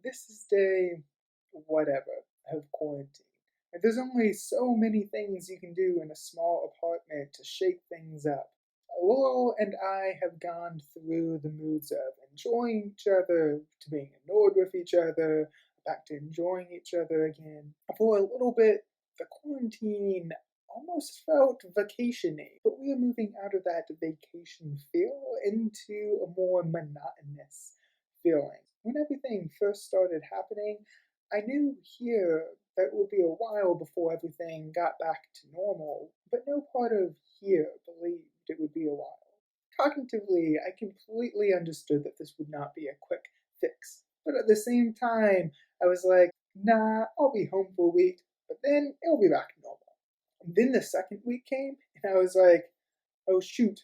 This is day whatever of quarantine. And there's only so many things you can do in a small apartment to shake things up. Laurel and I have gone through the moods of enjoying each other, to being annoyed with each other, back to enjoying each other again. For a little bit, the quarantine almost felt vacationy, but we are moving out of that vacation feel into a more monotonous feeling. When everything first started happening, I knew here that it would be a while before everything got back to normal, but no part of here believed it would be a while. Cognitively, I completely understood that this would not be a quick fix, but at the same time, I was like, nah, I'll be home for a week, but then it'll be back to normal. And then the second week came, and I was like, oh shoot,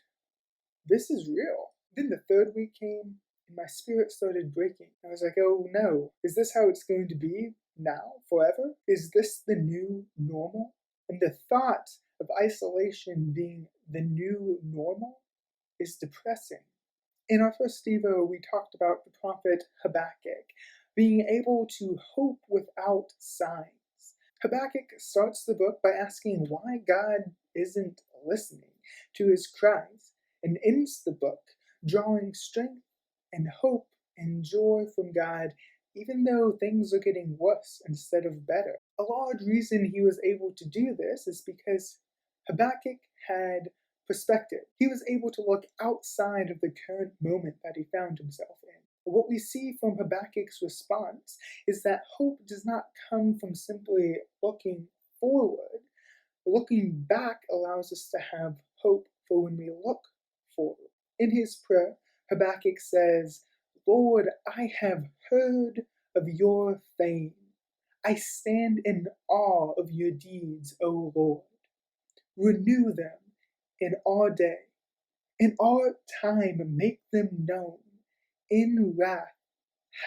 this is real. Then the third week came, and my spirit started breaking. I was like, oh no, is this how it's going to be now, forever? Is this the new normal? And the thought of isolation being the new normal is depressing. In our first Devo, we talked about the prophet Habakkuk being able to hope without signs. Habakkuk starts the book by asking why God isn't listening to his cries and ends the book drawing strength and hope and joy from God, even though things are getting worse instead of better. A large reason he was able to do this is because Habakkuk had perspective. He was able to look outside of the current moment that he found himself in. What we see from Habakkuk's response is that hope does not come from simply looking forward. Looking back allows us to have hope for when we look forward. In his prayer, Habakkuk says, Lord, I have heard of your fame. I stand in awe of your deeds, O Lord. Renew them in our day. In our time, make them known. In wrath,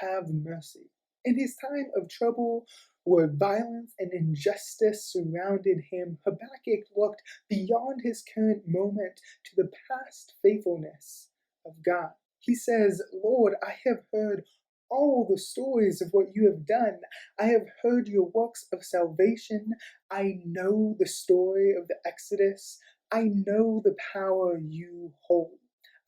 have mercy. In his time of trouble, where violence and injustice surrounded him, Habakkuk looked beyond his current moment to the past faithfulness of God. He says, Lord, I have heard all the stories of what you have done. I have heard your works of salvation. I know the story of the Exodus. I know the power you hold.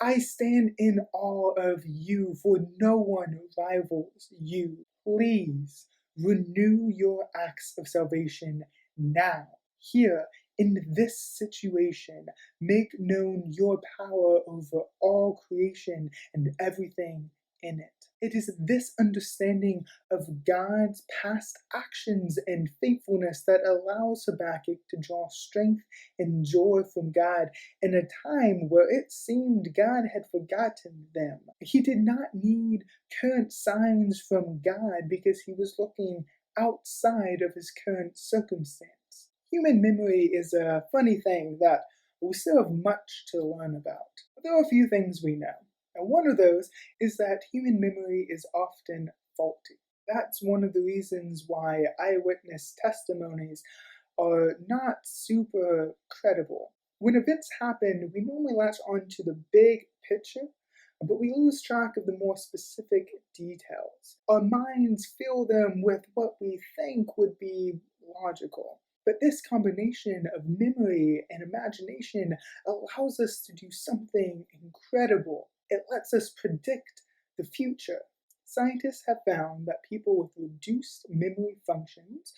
I stand in awe of you, for no one rivals you. Please renew your acts of salvation now, here, in this situation. Make known your power over all creation and everything in it. It is this understanding of God's past actions and faithfulness that allows Habakkuk to draw strength and joy from God in a time where it seemed God had forgotten them. He did not need current signs from God because he was looking outside of his current circumstance. Human memory is a funny thing that we still have much to learn about. But there are a few things we know. And one of those is that human memory is often faulty. That's one of the reasons why eyewitness testimonies are not super credible. When events happen, we normally latch onto the big picture, but we lose track of the more specific details. Our minds fill them with what we think would be logical. But this combination of memory and imagination allows us to do something incredible. It lets us predict the future. Scientists have found that people with reduced memory functions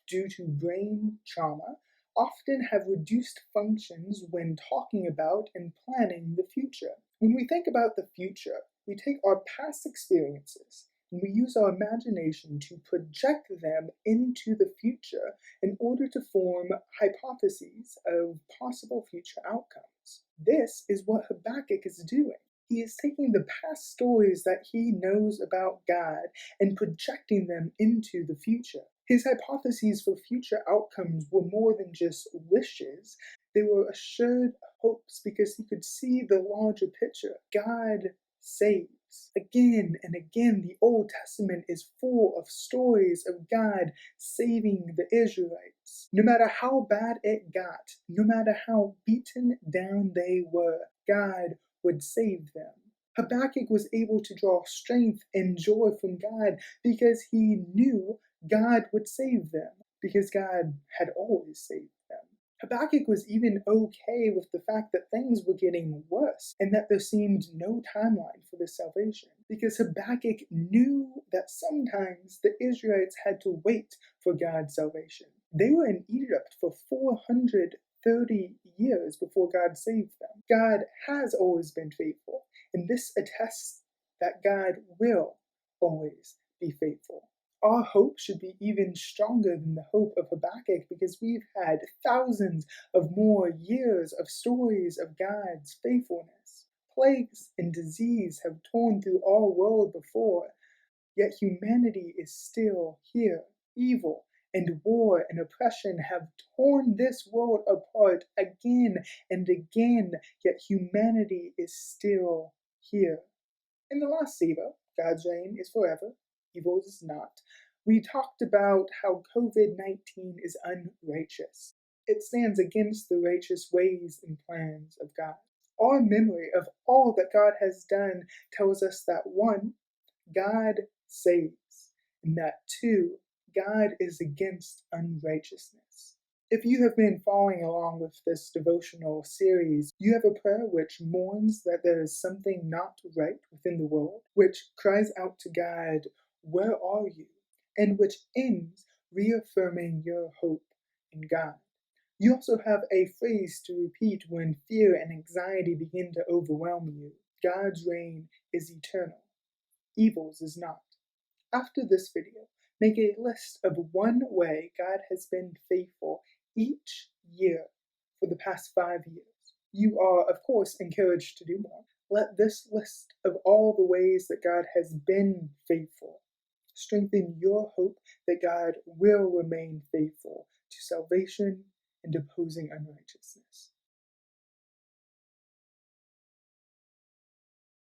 due to brain trauma often have reduced functions when talking about and planning the future. When we think about the future, we take our past experiences and we use our imagination to project them into the future in order to form hypotheses of possible future outcomes. This is what Habakkuk is doing. He is taking the past stories that he knows about God and projecting them into the future. His hypotheses for future outcomes were more than just wishes, they were assured hopes because he could see the larger picture. God saves. Again and again, the Old Testament is full of stories of God saving the Israelites. No matter how bad it got, no matter how beaten down they were, God would save them. Habakkuk was able to draw strength and joy from God because he knew God would save them, because God had always saved them. Habakkuk was even okay with the fact that things were getting worse and that there seemed no timeline for this salvation, because Habakkuk knew that sometimes the Israelites had to wait for God's salvation. They were in Egypt for 430 years before God saved them. God has always been faithful, and this attests that God will always be faithful. Our hope should be even stronger than the hope of Habakkuk, because we've had thousands of more years of stories of God's faithfulness. Plagues and disease have torn through our world before, yet humanity is still here. Evil and war and oppression have torn this world apart again and again, yet humanity is still here. In the last Siva, God's reign is forever, evil is not, we talked about how COVID-19 is unrighteous. It stands against the righteous ways and plans of God. Our memory of all that God has done tells us that 1, God saves, and that 2, God is against unrighteousness. If you have been following along with this devotional series, you have a prayer which mourns that there is something not right within the world, which cries out to God, "Where are you?" and which ends reaffirming your hope in God. You also have a phrase to repeat when fear and anxiety begin to overwhelm you. God's reign is eternal. Evil's is not. After this video, make a list of one way God has been faithful each year for the past 5 years. You are, of course, encouraged to do more. Let this list of all the ways that God has been faithful strengthen your hope that God will remain faithful to salvation and opposing unrighteousness.